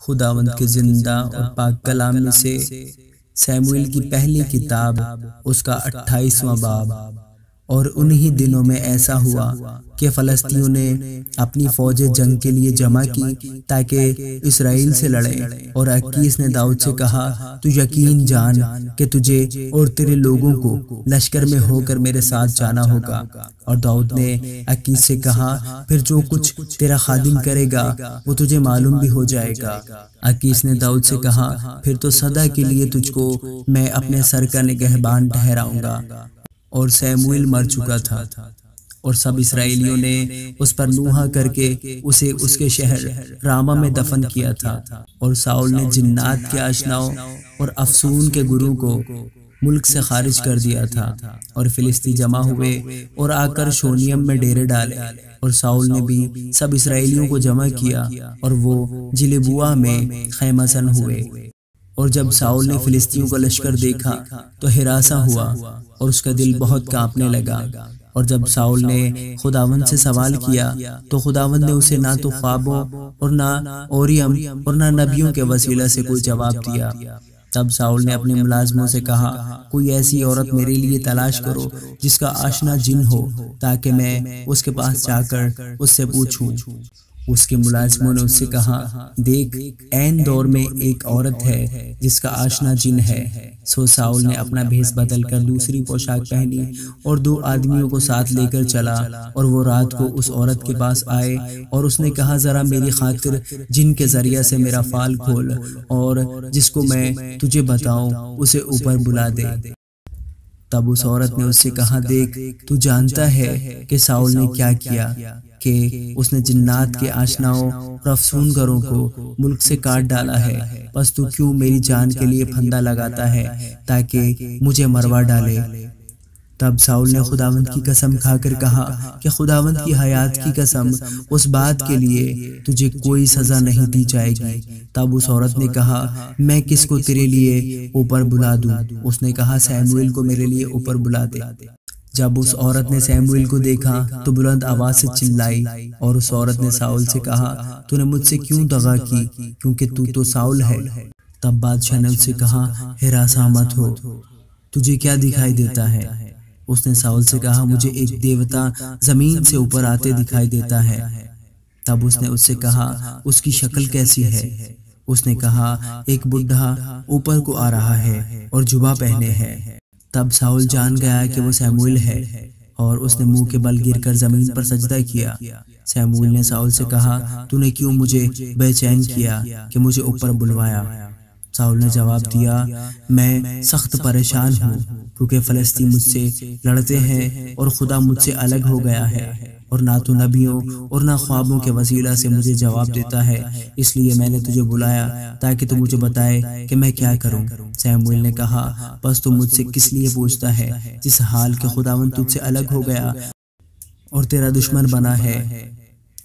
خداوند کے زندہ اور پاک کلام میں سے سیموئیل کی پہلی کتاب اس کا 28واں باب۔ اور انہی دنوں میں ایسا ہوا کہ فلسطینیوں نے اپنی فوجیں جنگ کے لیے جمع کی تاکہ اسرائیل سے لڑیں، اور اکیس نے داؤد سے کہا تو یقین جان کہ تجھے اور تیرے لوگوں کو لشکر میں ہو کر میرے ساتھ جانا ہوگا۔ اور داؤد نے اکیس سے کہا پھر جو کچھ تیرا خادم کرے گا وہ تجھے معلوم بھی ہو جائے گا۔ اکیس نے داؤد سے کہا پھر تو سدا کے لیے تجھ کو میں اپنے سر کا نگہبان ٹھہراؤں گا۔ اور سیموئیل مر چکا تھا، اور سب اسرائیلیوں نے اس پر نوحہ کر کے اسے اس کے شہر راما میں دفن کیا تھا۔ اور ساؤل نے جنات کے آشناؤں اور افسون کے گروہ کو ملک سے خارج کر دیا تھا، اور فلسطی جمع ہوئے اور آ کر شونیم میں ڈیرے ڈالے۔ اور ساؤل نے بھی سب اسرائیلیوں کو جمع کیا، اور وہ جلبوہ میں خیمہ زن ہوئے۔ اور جب ساؤل نے فلسطینیوں کا لشکر دیکھا تو ہراساں ہوا، اور اس کا دل بہت کانپنے لگا۔ اور جب ساؤل نے خداوند سے سوال کیا تو خداوند نے اسے نہ تو خوابوں اور نہ اوریم اور نہ نبیوں کے وسیلہ سے کوئی جواب دیا۔ تب ساؤل نے اپنے ملازموں سے کہا کوئی ایسی عورت میرے لیے تلاش کرو جس کا آشنا جن ہو، تاکہ میں اس کے پاس جا کر اس سے پوچھوں۔ اس کے ملازموں نے اس سے کہا دیکھ عین دور میں ایک عورت ہے جس کا آشنا جن ہے۔ سو ساؤل نے اپنا بھیس بدل کر دوسری پوشاک پہنی اور 2 آدمیوں کو ساتھ لے کر چلا، اور وہ رات کو اس عورت کے پاس آئے، اور اس نے کہا ذرا میری خاطر جن کے ذریعہ سے میرا فال کھول، اور جس کو میں تجھے بتاؤں اسے اوپر بلا دے۔ تب اس عورت نے اس سے کہا دیکھ تو جانتا ہے کہ ساؤل نے کیا کیا، کہ اس نے جنات کے آشناؤں اور افسون گروں کو ملک سے کاٹ ڈالا ہے، پس تو کیوں میری جان کے لیے پھندا لگاتا ہے تاکہ مجھے مروا ڈالے؟ تب ساؤل نے خداوند کی قسم کھا کر کہا کہ خداوند کی حیات کی قسم اس بات کے لیے تجھے کوئی سزا نہیں دی جائے گی۔ تب اس عورت نے کہا میں کس کو تیرے لیے اوپر بلا دوں؟ اس نے کہا سیموئیل کو میرے لیے اوپر بلا دے۔ جب اس عورت نے سیموئیل کو دیکھا تو بلند آواز سے چلائی، اور اس عورت نے ساؤل سے کہا تو نے مجھ سے کیوں دغا کی، کیونکہ تو ساؤل ہے۔ تب بادشاہ نے اس سے کہا ہراساں مت ہو، تجھے کیا دکھائی دیتا ہے؟ اس نے ساؤل سے کہا مجھے ایک دیوتا زمین سے اوپر آتے دکھائی دیتا ہے۔ تب اس نے اس سے کہا اس کی شکل کیسی ہے؟ اس نے کہا ایک بڈھا اوپر کو آ رہا ہے اور جبہ پہنے ہے۔ تب ساؤل جان گیا کہ وہ سیموئیل ہے، اور اس نے منہ کے بل گر کر زمین پر سجدہ کیا۔ سیموئیل نے ساؤل سے کہا تو نے کیوں مجھے بے چین کیا کہ مجھے اوپر بلوایا؟ ساؤل نے جواب دیا میں سخت پریشان ہوں، کیونکہ فلسطین مجھ سے لڑتے ہیں اور خدا مجھ سے الگ ہو گیا ہے، اور نہ تو نبیوں اور نہ خوابوں کے وسیلہ سے مجھے جواب دیتا ہے، اس لیے میں نے تجھے بلایا تاکہ تو مجھے بتائے کہ میں کیا کروں۔ سیموئیل نے کہا بس تو مجھ سے کس لیے پوچھتا ہے، جس حال کہ خداوند تجھ سے الگ ہو گیا اور تیرا دشمن بنا ہے؟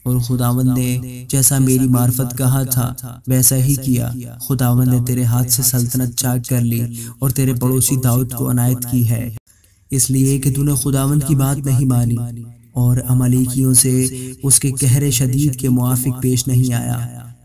اور خداوند نے جیسا میری معرفت کہا تھا ویسا ہی کیا۔ خداوند نے تیرے ہاتھ سے سلطنت چاک کر لی اور تیرے پڑوسی داؤد کو عنایت کی ہے، اس لیے کہ تو نے خداوند کی بات نہیں مانی اور عمالیکیوں سے اس کے قہر شدید کے موافق پیش نہیں آیا۔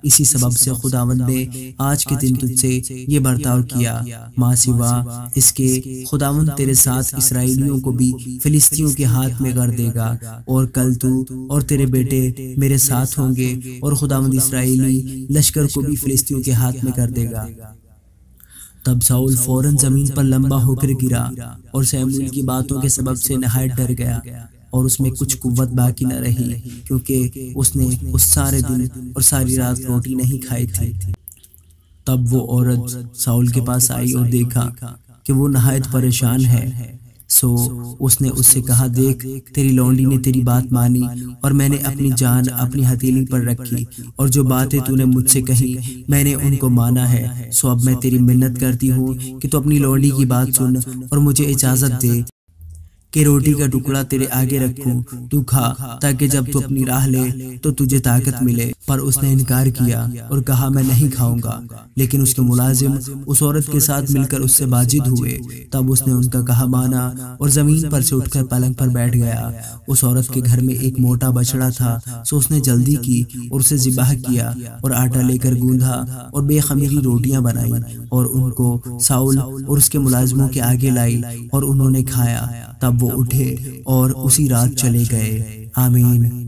اسی سبب سے خداوند نے آج کے دن تجھ سے یہ برتاؤ کیا، ماں سوا اس کے خداوند تیرے ساتھ اسرائیلیوں کو بھی فلسطینیوں کے ہاتھ میں کر دے گا، اور کل تو اور تیرے بیٹے میرے ساتھ ہوں گے، اور خداوند اسرائیلی لشکر کو بھی فلسطینیوں کے ہاتھ میں کر دے گا۔ تب ساؤل فوراً زمین پر لمبا ہو کر گرا، اور سیموئیل کی باتوں کے سبب سے نہایت ڈر گیا، اور اس میں کچھ قوت باقی نہ رہی، کیونکہ اس نے اس سارے دن اور ساری رات روٹی نہیں کھائی تھی۔ تب وہ عورت ساؤل کے پاس آئی اور دیکھا کہ وہ نہایت پریشان ہے، سو اس نے اس سے کہا دیکھ تیری لونڈی نے تیری بات مانی، اور میں نے اپنی جان اپنی ہتھیلی پر رکھی، اور جو باتیں تو نے مجھ سے کہی میں نے ان کو مانا ہے۔ سو اب میں تیری منت کرتی ہوں کہ تو اپنی لونڈی کی بات سن اور مجھے اجازت دے کہ روٹی کا ٹکڑا تیرے آگے رکھوں، تو کھا تاکہ جب تو اپنی راہ لے تو تجھے طاقت ملے۔ پر اس نے انکار کیا اور کہا میں نہیں کھاؤں گا۔ لیکن اس کے ملازم اس عورت کے ساتھ مل کر اس سے باجد ہوئے۔ تب اس نے ان کا کہا مانا اور زمین پر سے اٹھ کر پلنگ پر بیٹھ گیا۔ اس عورت کے گھر میں ایک موٹا بچڑا تھا، سو اس نے جلدی کی اور اسے ذبح کیا اور آٹا لے کر گوندھا اور بے خمیری روٹیاں بنائیں اور ان کو ساؤل اور اس کے ملازموں کے آگے لائی اور انہوں نے کھایا۔ تب وہ اٹھے اور اسی رات چلے گئے۔ آمین۔